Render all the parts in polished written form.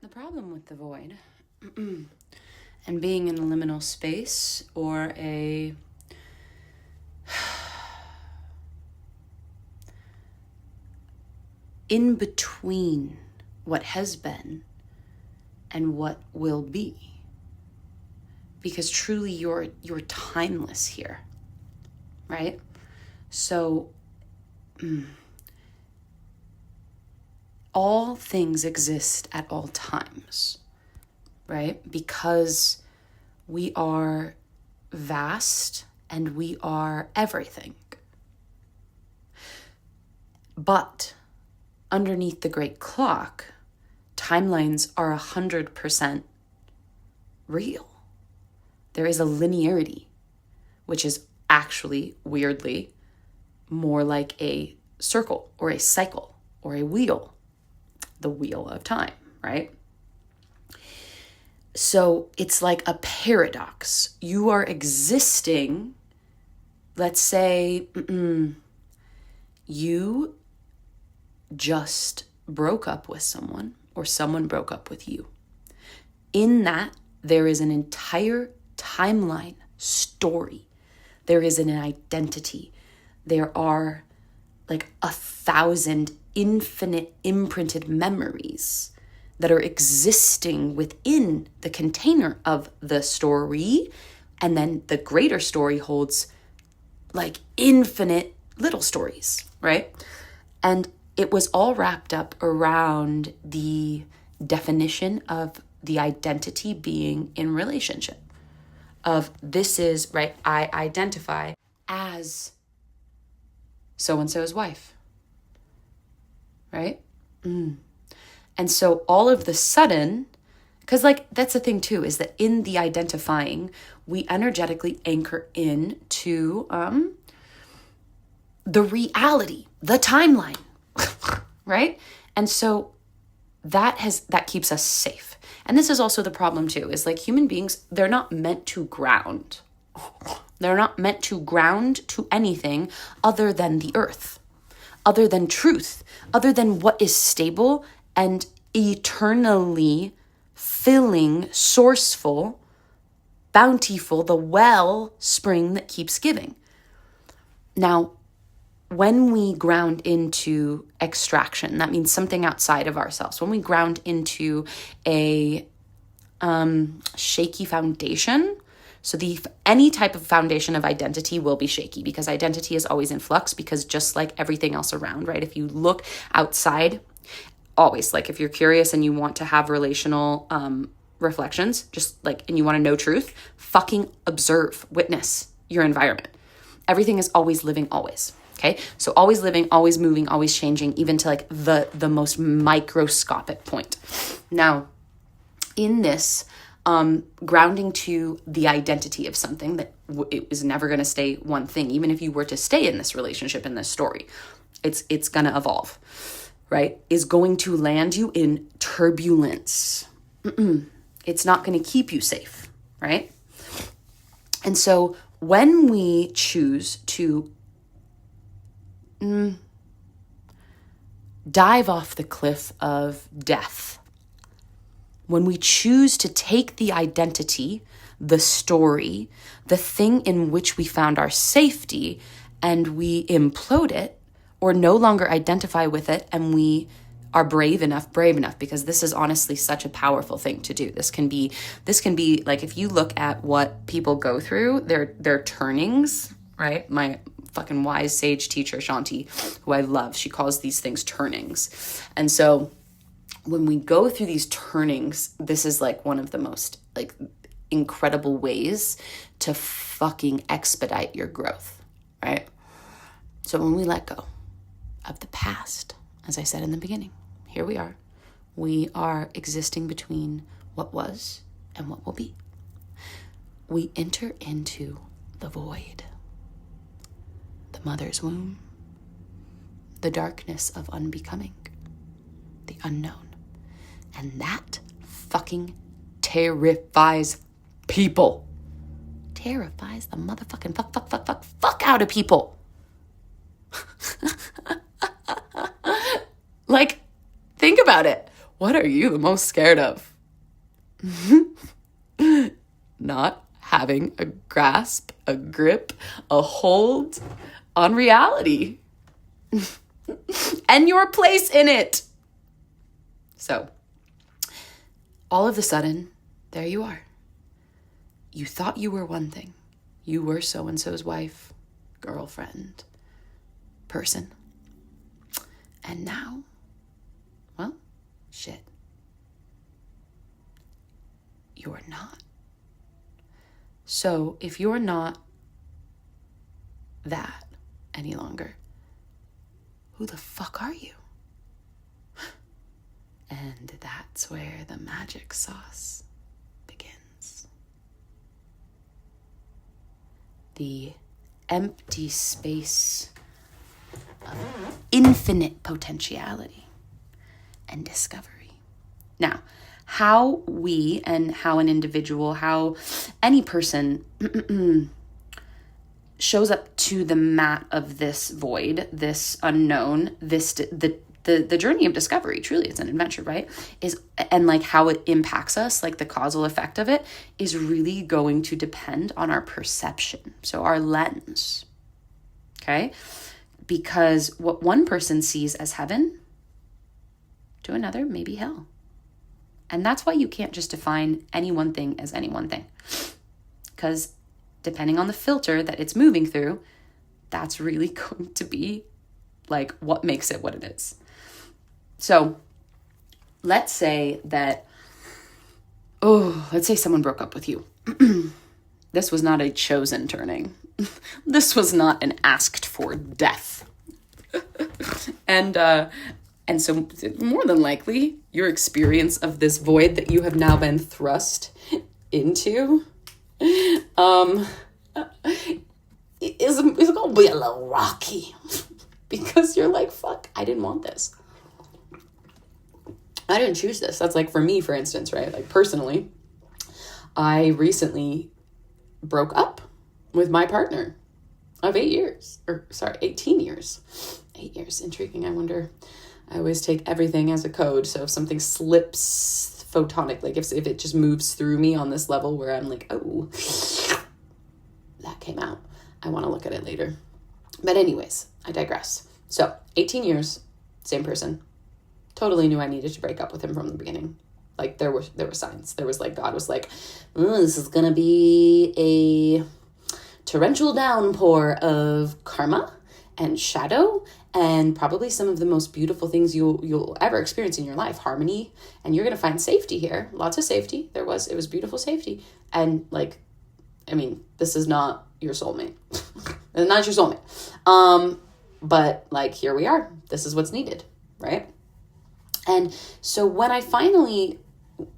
The problem with the void and being in a liminal space or a in between what has been and what will be, because truly you're timeless here, right? So all things exist at all times, right? Because we are vast and we are everything. But underneath the great clock, timelines are 100% real. There is a linearity, which is actually, weirdly, more like a circle or a cycle or a wheel, the wheel of time, right? So it's like a paradox. You are existing, let's say, you just broke up with someone or someone broke up with you. In that, there is an entire timeline, story. There is an identity. There are like 1,000 infinite imprinted memories that are existing within the container of the story. And then the greater story holds like infinite little stories, right? And it was all wrapped up around the definition of the identity being in relationship. Of this is, right, I identify as so-and-so's wife, right? And so all of the sudden, because like that's the thing too, is that in the identifying, we energetically anchor in to the reality, the timeline, right? And so that keeps us safe. And this is also the problem too, is like human beings, they're not meant to ground. They're not meant to ground to anything other than the earth, other than truth, other than what is stable and eternally filling, sourceful, bountiful, the well spring that keeps giving. Now, when we ground into extraction, that means something outside of ourselves. When we ground into a shaky foundation, so any type of foundation of identity will be shaky because identity is always in flux, because just like everything else around, right? If you look outside, always, like if you're curious and you want to have relational reflections, just like, and you want to know truth, fucking observe, witness your environment. Everything is always living, always. Okay, so always living, always moving, always changing, even to like the most microscopic point. Now, in this grounding to the identity of something that it is never going to stay one thing, even if you were to stay in this relationship, in this story, it's going to evolve, right? Is going to land you in turbulence. It's not going to keep you safe, right? And so when we choose to dive off the cliff of death, when we choose to take the identity, the story, the thing in which we found our safety, and we implode it or no longer identify with it, and we are brave enough, because this is honestly such a powerful thing to do. This can be like, if you look at what people go through, their turnings, right? My fucking wise sage teacher, Shanti, who I love, she calls these things turnings. And so when we go through these turnings, this is like one of the most like incredible ways to fucking expedite your growth, right? So when we let go of the past, as I said in the beginning, here we are. We are existing between what was and what will be. We enter into the void, the mother's womb, the darkness of unbecoming, the unknown. And that fucking terrifies people. Terrifies the motherfucking fuck out of people. Like, think about it. What are you the most scared of? Not having a grasp, a grip, a hold on reality and your place in it. So, all of a sudden, there you are. You thought you were one thing. You were so-and-so's wife, girlfriend, person. And now, well, shit. You're not. So if you're not that any longer, who the fuck are you? And that's where the magic sauce begins. The empty space of infinite potentiality and discovery. Now, how we and how an individual, how any person shows up to the mat of this void, this unknown, the journey of discovery, truly it's an adventure, right? And like how it impacts us, like the causal effect of it is really going to depend on our perception. So our lens, okay? Because what one person sees as heaven, to another may be hell. And that's why you can't just define any one thing as any one thing. Because depending on the filter that it's moving through, that's really going to be like what makes it what it is. So let's say someone broke up with you. This was not a chosen turning. This was not an asked for death. And so more than likely, your experience of this void that you have now been thrust into is going to be a little rocky. Because you're like, fuck, I didn't want this. I didn't choose this. That's like for me, for instance, right? Like personally, I recently broke up with my partner of 18 years. 8 years, intriguing. I wonder, I always take everything as a code. So if something slips photonic, like if it just moves through me on this level where I'm like, oh, that came out. I want to look at it later. But anyways, I digress. So 18 years, same person. Totally knew I needed to break up with him from the beginning. Like there were signs. There was like, God was like, this is going to be a torrential downpour of karma and shadow and probably some of the most beautiful things you'll ever experience in your life, harmony, and you're going to find safety here. Lots of safety. It was beautiful safety. And like, I mean, this is not your soulmate. It's not your soulmate. But like, here we are. This is what's needed, right? And so when I finally,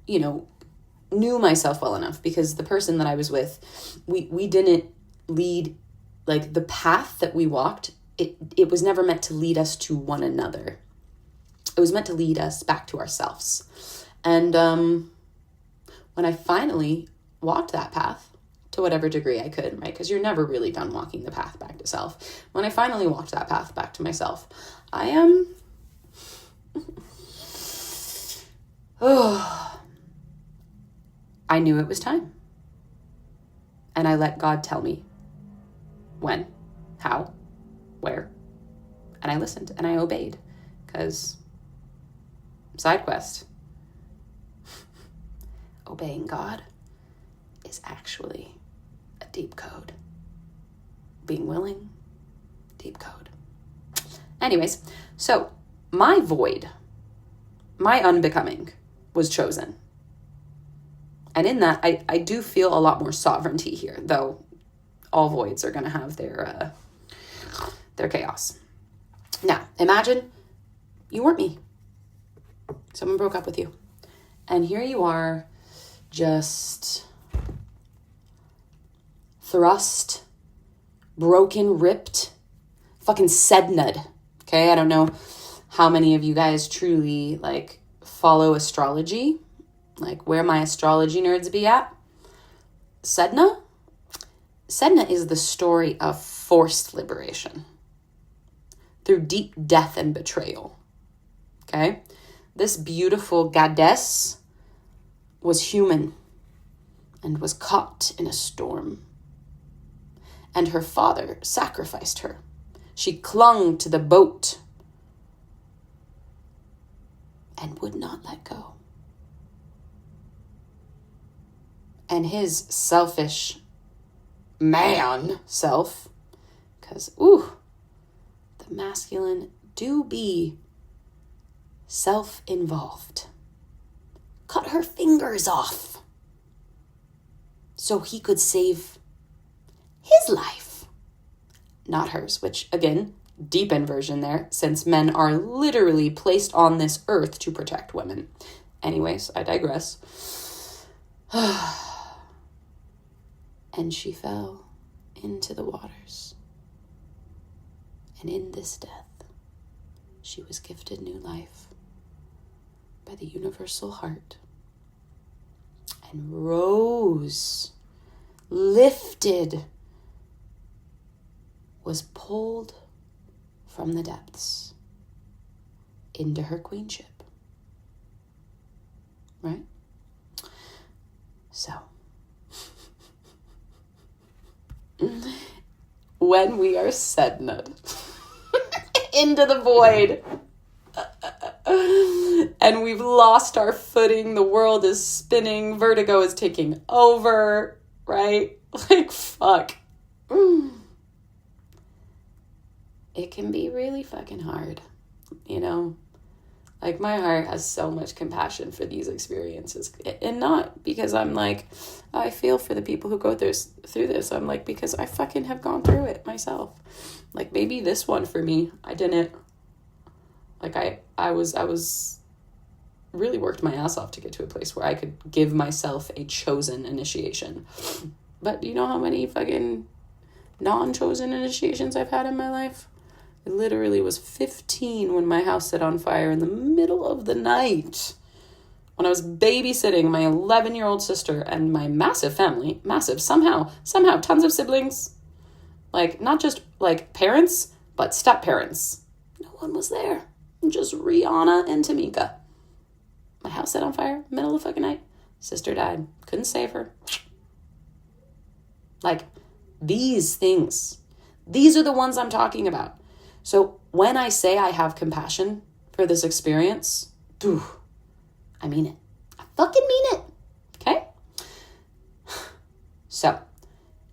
knew myself well enough, because the person that I was with, we didn't lead, like the path that we walked, it was never meant to lead us to one another. It was meant to lead us back to ourselves. And when I finally walked that path, to whatever degree I could, right? Because you're never really done walking the path back to self. When I finally walked that path back to myself, I am... I knew it was time. And I let God tell me when, how, where. And I listened and I obeyed. Because side quest, obeying God is actually a deep code. Being willing, deep code. Anyways, so my void, my unbecoming was chosen. And in that, I do feel a lot more sovereignty here, though all voids are going to have their chaos. Now, imagine you weren't me. Someone broke up with you. And here you are, just thrust, broken, ripped, fucking sedna'd. Okay, I don't know how many of you guys truly, like, follow astrology, like where my astrology nerds be at. Sedna is the story of forced liberation through deep death and betrayal. Okay? this beautiful goddess was human and was caught in a storm. And her father sacrificed her. She clung to the boat and would not let go. And his selfish man self, because, the masculine do be self-involved, cut her fingers off so he could save his life, not hers, which, again, deep inversion there, since men are literally placed on this earth to protect women. Anyways, I digress. And she fell into the waters. And in this death, she was gifted new life by the universal heart and rose, lifted, was pulled from the depths into her queenship. Right? So, when we are sedned into the void and we've lost our footing, the world is spinning, vertigo is taking over, right? Like, fuck. It can be really fucking hard, you know? Like, my heart has so much compassion for these experiences. And not because I'm like, I feel for the people who go through this. I'm like, because I fucking have gone through it myself. Like, maybe this one for me, I didn't. Like, I was really worked my ass off to get to a place where I could give myself a chosen initiation. But do you know how many fucking non-chosen initiations I've had in my life? I literally was 15 when my house set on fire in the middle of the night. When I was babysitting my 11-year-old sister and my massive family, somehow, tons of siblings. Like, not just, like, parents, but step-parents. No one was there. Just Rihanna and Tamika. My house set on fire, middle of the fucking night. Sister died. Couldn't save her. Like, these things. These are the ones I'm talking about. So when I say I have compassion for this experience, I mean it. I fucking mean it. Okay? So,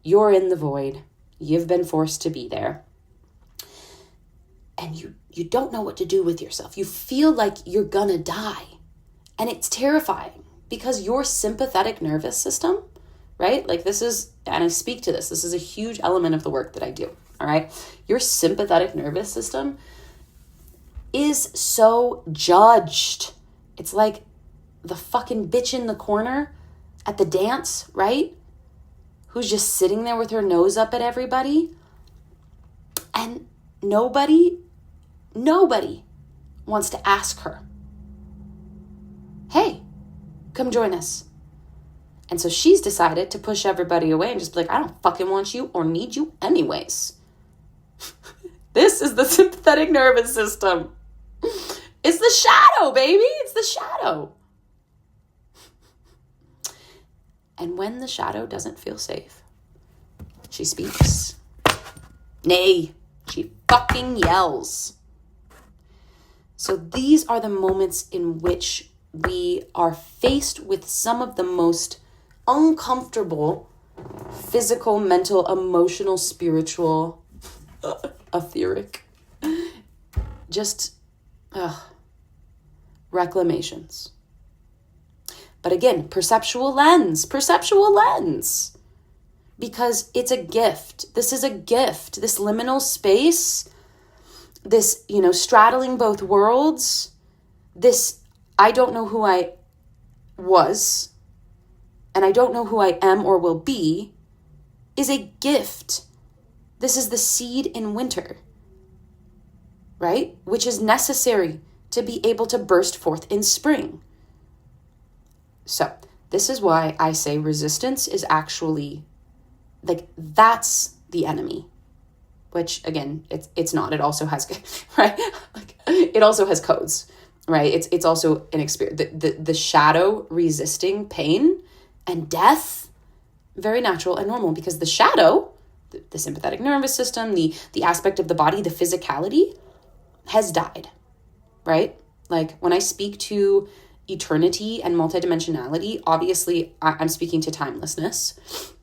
you're in the void. You've been forced to be there. And you don't know what to do with yourself. You feel like you're gonna die. And it's terrifying because your sympathetic nervous system, right? Like, this is, and I speak to this is a huge element of the work that I do. All right. Your sympathetic nervous system is so judged. It's like the fucking bitch in the corner at the dance, right? Who's just sitting there with her nose up at everybody. And nobody wants to ask her, hey, come join us. And so she's decided to push everybody away and just be like, I don't fucking want you or need you anyways. This is the sympathetic nervous system. It's the shadow, baby. It's the shadow. And when the shadow doesn't feel safe, she speaks. Nay, she fucking yells. So these are the moments in which we are faced with some of the most uncomfortable physical, mental, emotional, spiritual, etheric, just reclamations. But again, perceptual lens, because it's a gift. This is a gift. This liminal space, this, straddling both worlds, this, I don't know who I was, and I don't know who I am or will be, is a gift. This is the seed in winter, right? Which is necessary to be able to burst forth in spring. So this is why I say resistance is actually, like, that's the enemy. Which, again, it's not. It also has, right? Like, it also has codes. right? It's also an experience. The shadow resisting pain and death, very natural and normal, because the shadow, the sympathetic nervous system, the aspect of the body, the physicality has died, right? Like when I speak to eternity and multidimensionality, obviously I'm speaking to timelessness.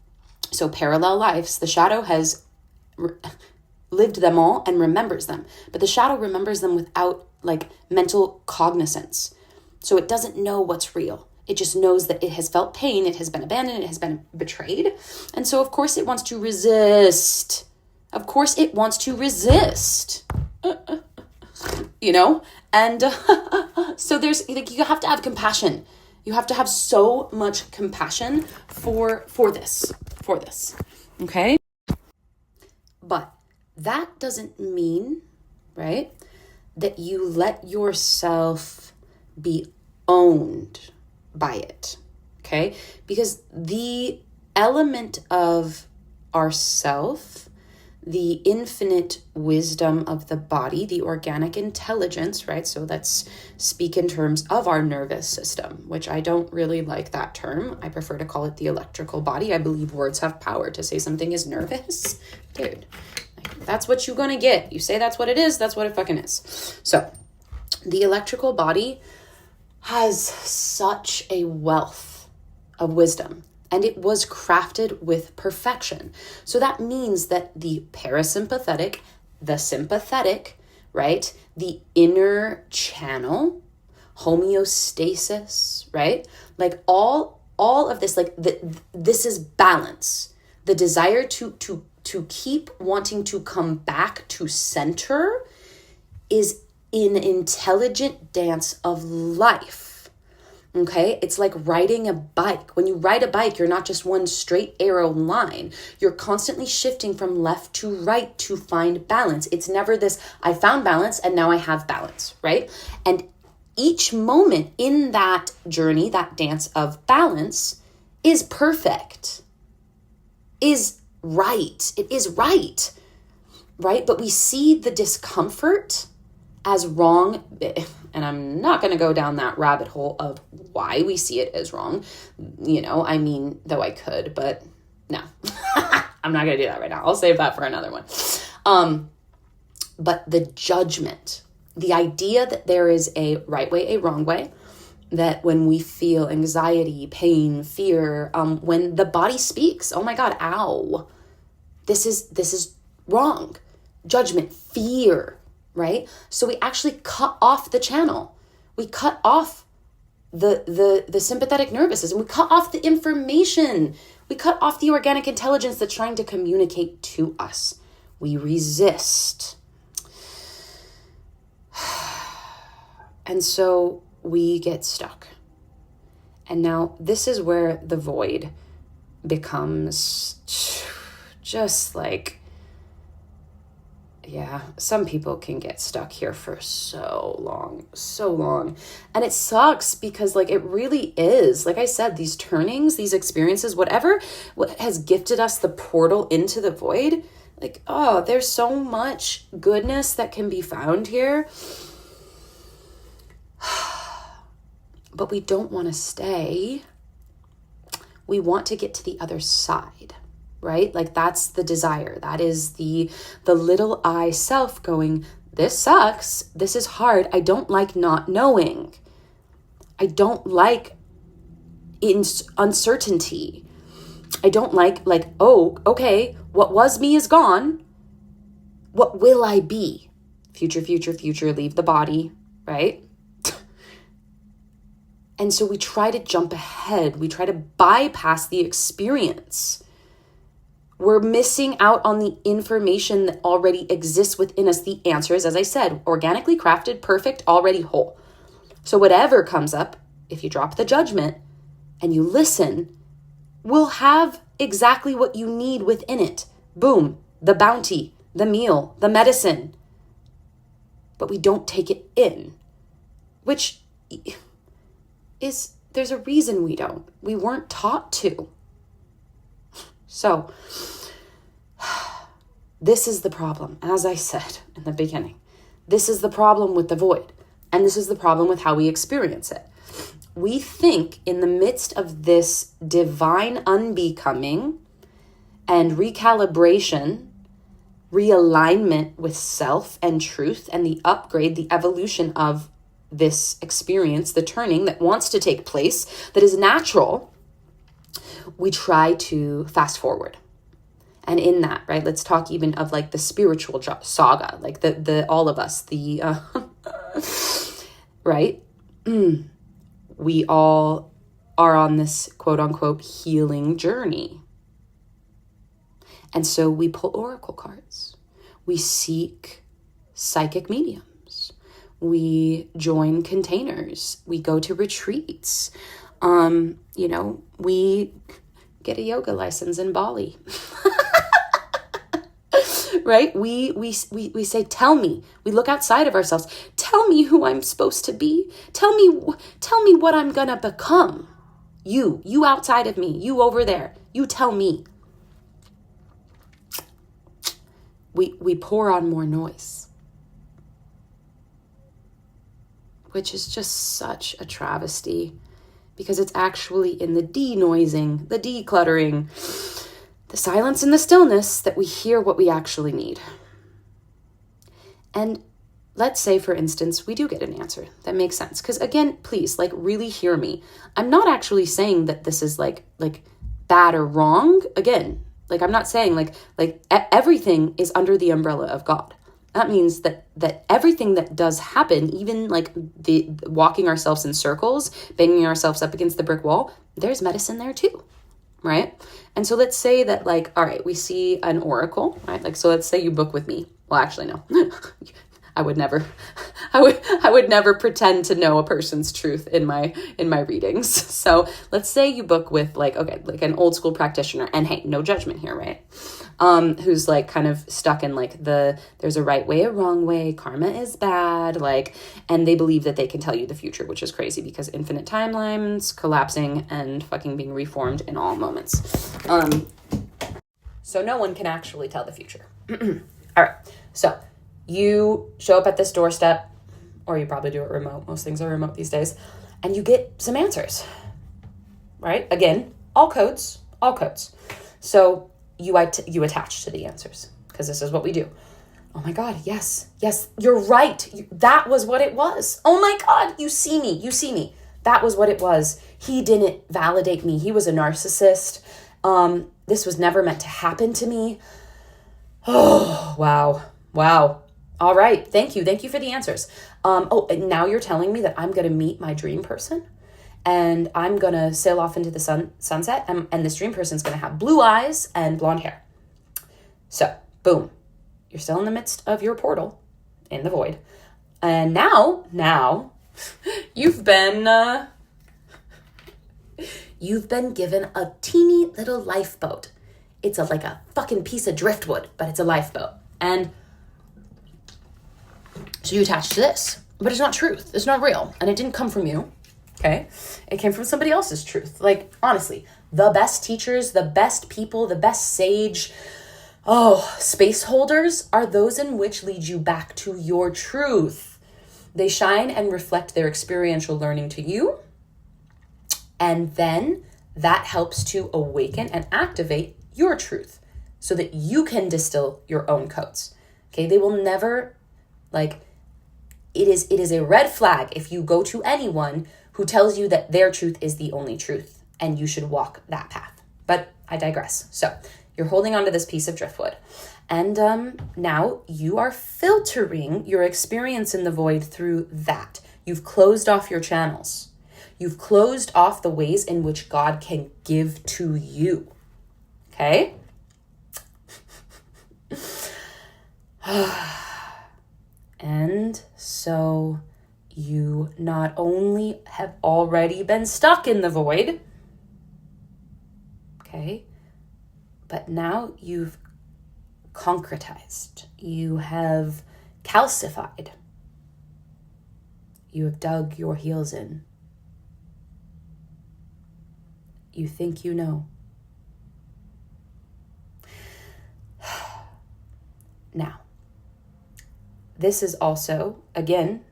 So parallel lives, the shadow has lived them all and remembers them. But the shadow remembers them without like mental cognizance. So it doesn't know what's real. It just knows that it has felt pain, it has been abandoned, it has been betrayed. And so of course it wants to resist. Of course it wants to resist. You know? And so there's like, you have to have compassion. You have to have so much compassion for this. Okay? But that doesn't mean, right, that you let yourself be owned by it, okay? Because the element of ourself, the infinite wisdom of the body, the organic intelligence, right? So let's speak in terms of our nervous system, which I don't really like that term. I prefer to call it the electrical body. I believe words have power. To say something is nervous, dude, that's what you're gonna get. You say that's what it is, that's what it fucking is. So the electrical body has such a wealth of wisdom, and it was crafted with perfection. So that means that the parasympathetic, the sympathetic, right? The inner channel, homeostasis, right? Like all of this, like this is balance. The desire to keep wanting to come back to center is an intelligent dance of life. Okay, it's like riding a bike. When you ride a bike, you're not just one straight arrow line. You're constantly shifting from left to right to find balance. It's never this, I found balance and now I have balance, right? And each moment in that journey, that dance of balance, is perfect, is right. It is right? But we see the discomfort as wrong, and I'm not going to go down that rabbit hole of why we see it as wrong. You know, I mean, though I could, but no, I'm not going to do that right now. I'll save that for another one. But the judgment, the idea that there is a right way, a wrong way, that when we feel anxiety, pain, fear, when the body speaks, oh my God, ow, this is wrong. Judgment, fear, right? So we actually cut off the channel. We cut off the sympathetic nervous system. We cut off the information. We cut off the organic intelligence that's trying to communicate to us. We resist. And so we get stuck. And now this is where the void becomes just like, yeah, some people can get stuck here for so long. And it sucks because like it really is, like I said, these turnings, these experiences, what has gifted us the portal into the void, like, oh, there's so much goodness that can be found here. But we don't want to stay. We want to get to the other side. Right? Like that's the desire. That is the little I self going, this sucks. This is hard. I don't like not knowing. I don't like uncertainty. I don't like, oh, okay, what was me is gone. What will I be? Future, leave the body, right? And so we try to jump ahead. We try to bypass the experience. We're missing out on the information that already exists within us. The answers, as I said, organically crafted, perfect, already whole. So whatever comes up, if you drop the judgment and you listen, will have exactly what you need within it. Boom, the bounty, the meal, the medicine. But we don't take it in, which is, there's a reason we don't. We weren't taught to. So, this is the problem, as I said in the beginning. This is the problem with the void. And this is the problem with how we experience it. We think in the midst of this divine unbecoming and recalibration, realignment with self and truth, and the upgrade, the evolution of this experience, the turning that wants to take place, that is natural, we try to fast forward. And in that, right, let's talk even of like the spiritual saga, like the all of us, the right? We all are on this quote unquote healing journey. And so we pull oracle cards. We seek psychic mediums. We join containers. We go to retreats. We get a yoga license in Bali. Right? We say, tell me. We look outside of ourselves. Tell me who I'm supposed to be. Tell me what I'm gonna become. You outside of me. You over there. You tell me. We pour on more noise, which is just such a travesty, because it's actually in the denoising, the decluttering, the silence and the stillness that we hear what we actually need. And let's say, for instance, we do get an answer that makes sense. Because again, please, like, really hear me. I'm not actually saying that this is like bad or wrong. Again, like, I'm not saying like everything is under the umbrella of God. That means that everything that does happen, even like the walking ourselves in circles, banging ourselves up against the brick wall, there's medicine there too, right? And so let's say that, like, all right, we see an oracle, right? Like, so let's say you book with me. Well, actually, no. I would never pretend to know a person's truth in my readings. So let's say you book with like an old school practitioner, and hey, no judgment here, right? Who's like kind of stuck in like there's a right way, a wrong way, karma is bad, like, and they believe that they can tell you the future, which is crazy because infinite timelines collapsing and fucking being reformed in all moments. So no one can actually tell the future. All right. So you show up at this doorstep, or you probably do it remote. Most things are remote these days. And you get some answers, right? Again, all codes. So you attach to the answers, because this is what we do. Oh my God, yes, you're right. That was what it was. Oh my God, you see me. That was what it was. He didn't validate me. He was a narcissist. This was never meant to happen to me. Oh, wow. All right. Thank you for the answers. And now you're telling me that I'm going to meet my dream person, and I'm going to sail off into the sunset, and this dream person's going to have blue eyes and blonde hair. So, boom. You're still in the midst of your portal in the void. And now you've been given a teeny little lifeboat. It's like a fucking piece of driftwood, but it's a lifeboat. And so you attach to this, but it's not truth. It's not real. And it didn't come from you. Okay. It came from somebody else's truth. Like, honestly, the best teachers, the best people, the best sage, space holders are those in which lead you back to your truth. They shine and reflect their experiential learning to you. And then that helps to awaken and activate your truth so that you can distill your own codes. Okay. They will never, like, it is a red flag if you go to anyone who tells you that their truth is the only truth and you should walk that path. But I digress. So you're holding onto this piece of driftwood, and now you are filtering your experience in the void through that. You've closed off your channels. You've closed off the ways in which God can give to you. Okay? And so you not only have already been stuck in the void, okay, but now you've concretized. You have calcified. You have dug your heels in. You think you know. Now, this is also, again,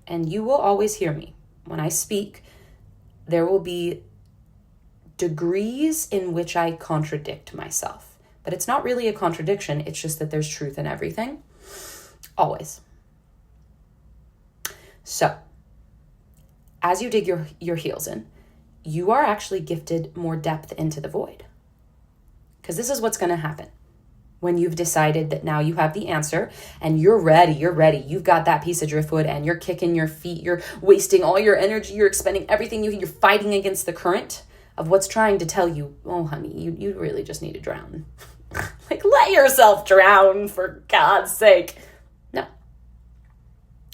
and you will always hear me. When I speak, there will be degrees in which I contradict myself. But it's not really a contradiction. It's just that there's truth in everything. Always. So, as you dig your heels in, you are actually gifted more depth into the void. Because this is what's going to happen. When you've decided that now you have the answer and you're ready, you've got that piece of driftwood and you're kicking your feet, you're wasting all your energy, you're expending everything, you're fighting against the current of what's trying to tell you, oh, honey, you really just need to drown. Like, let yourself drown, for God's sake. No.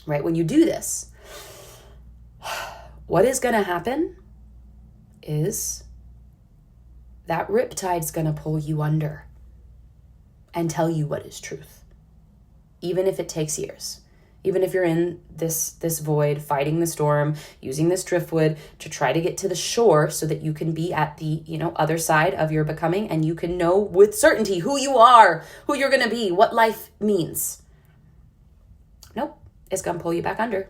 Right? When you do this, what is going to happen is that riptide's going to pull you under and tell you what is truth. Even if it takes years. Even if you're in this void, fighting the storm, using this driftwood to try to get to the shore so that you can be at the, other side of your becoming and you can know with certainty who you are, who you're going to be, what life means. Nope. It's going to pull you back under.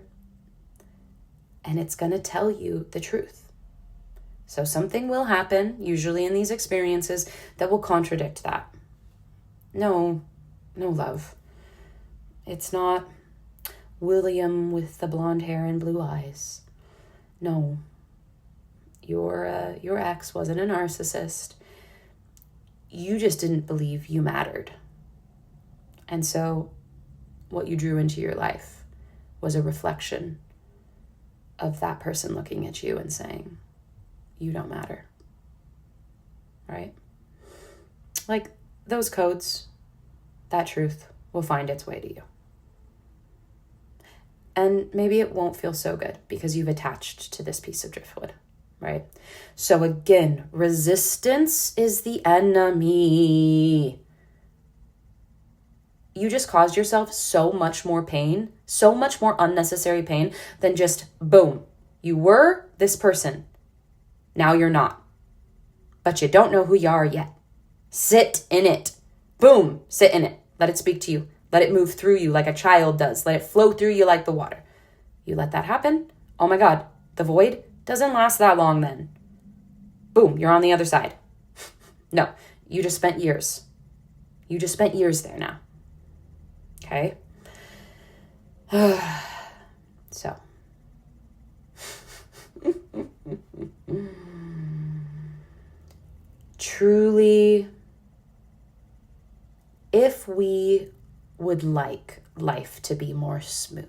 And it's going to tell you the truth. So something will happen, usually in these experiences, that will contradict that. No, love. It's not William with the blonde hair and blue eyes. No. Your ex wasn't a narcissist. You just didn't believe you mattered. And so what you drew into your life was a reflection of that person looking at you and saying, you don't matter. Right? Like, those codes, that truth will find its way to you. And maybe it won't feel so good because you've attached to this piece of driftwood, right? So again, resistance is the enemy. You just caused yourself so much more pain, so much more unnecessary pain than just, boom, you were this person. Now you're not. But you don't know who you are yet. Sit in it. Boom, sit in it. Let it speak to you. Let it move through you like a child does. Let it flow through you like the water. You let that happen. Oh my God, the void doesn't last that long then. Boom, you're on the other side. No, you just spent years. You just spent years there now. Okay? So. Truly, if we would like life to be more smooth,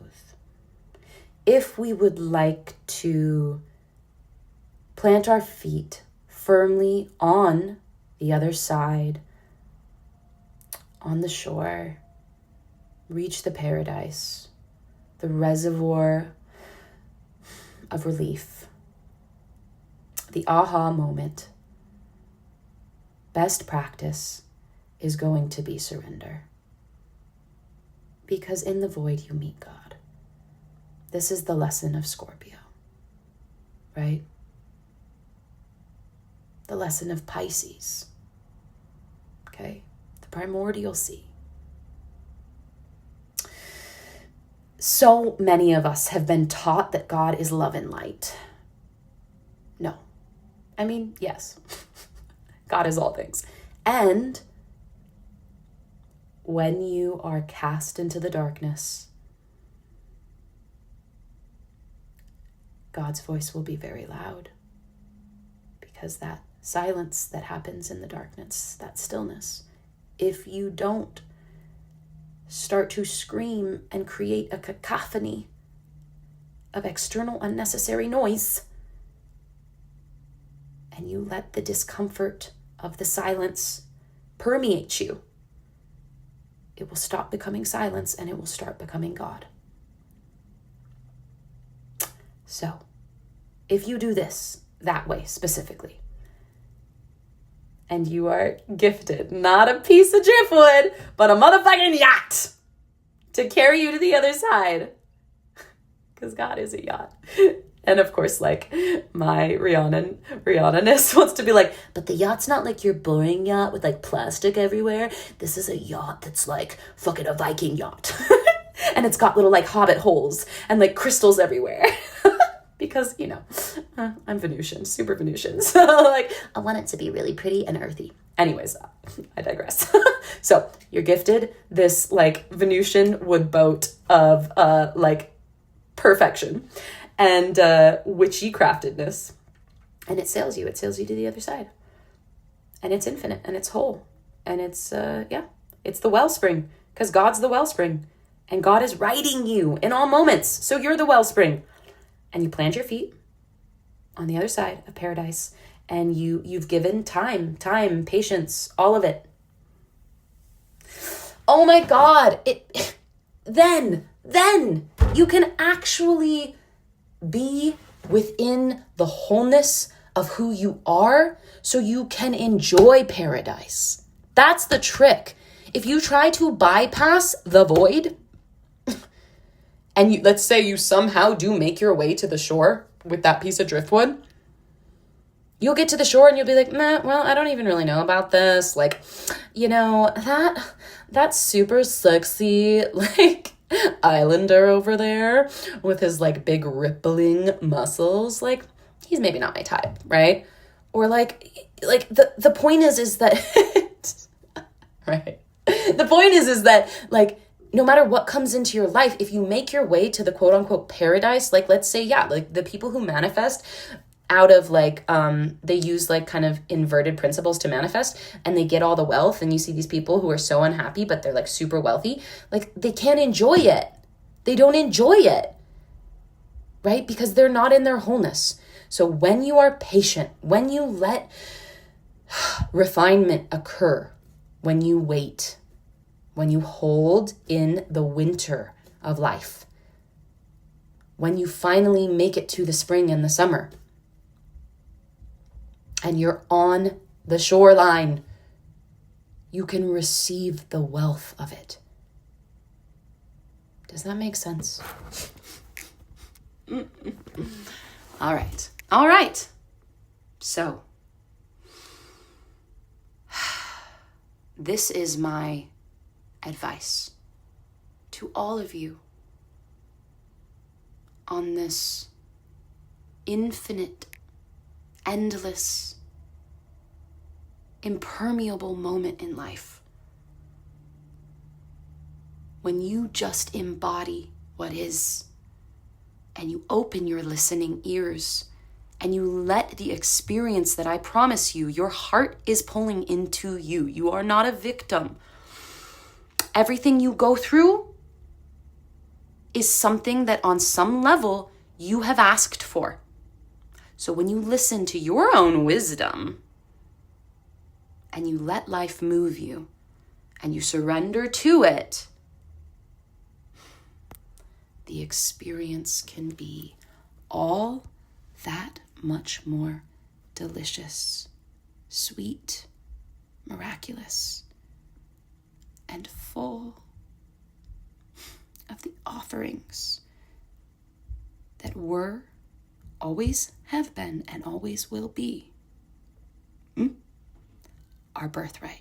if we would like to plant our feet firmly on the other side, on the shore, reach the paradise, the reservoir of relief, the aha moment, best practice is going to be surrender. Because in the void you meet God. This is the lesson of Scorpio, right? The lesson of Pisces, okay? The primordial sea. So many of us have been taught that God is love and light. No. I mean, yes. God is all things. And when you are cast into the darkness, God's voice will be very loud. Because that silence that happens in the darkness, that stillness, if you don't start to scream and create a cacophony of external unnecessary noise, and you let the discomfort of the silence permeate you, it will stop becoming silence and it will start becoming God. So, if you do this that way specifically, and you are gifted not a piece of driftwood, but a motherfucking yacht to carry you to the other side, because God is a yacht. And of course, like, my Rihanna-ness wants to be like, but the yacht's not like your boring yacht with like plastic everywhere. This is a yacht that's like fucking a Viking yacht. And it's got little like hobbit holes and like crystals everywhere. Because, I'm Venusian, super Venusian. So like, I want it to be really pretty and earthy. Anyways, I digress. So you're gifted this like Venusian wood boat of like perfection and witchy craftedness. And it sails you to the other side. And it's infinite and it's whole. And it's, it's the wellspring, because God's the wellspring. And God is riding you in all moments. So you're the wellspring. And you plant your feet on the other side of paradise. And you've given time, patience, all of it. Oh my God. Then you can actually be within the wholeness of who you are, so you can enjoy paradise. That's the trick. If you try to bypass the void, and let's say you somehow do make your way to the shore with that piece of driftwood, you'll get to the shore and you'll be like, well, I don't even really know about this. Like, that's super sexy, like, islander over there with his like big rippling muscles, like, he's maybe not my type, right? Or like the point is that right, the point is that like, no matter what comes into your life, if you make your way to the quote unquote paradise, like, let's say, like the people who manifest out of like, they use like kind of inverted principles to manifest, and they get all the wealth, and you see these people who are so unhappy, but they're like super wealthy, like they can't enjoy it. They don't enjoy it, right? Because they're not in their wholeness. So when you are patient, when you let refinement occur, when you wait, when you hold in the winter of life, when you finally make it to the spring and the summer, and you're on the shoreline, you can receive the wealth of it. Does that make sense? All right. So, this is my advice to all of you on this infinite, endless, impermeable moment in life, when you just embody what is, and you open your listening ears, and you let the experience that I promise you, your heart is pulling into you. You are not a victim. Everything you go through is something that on some level you have asked for. So when you listen to your own wisdom and you let life move you and you surrender to it, the experience can be all that much more delicious, sweet, miraculous, and full of the offerings that were, always have been, and always will be our birthright.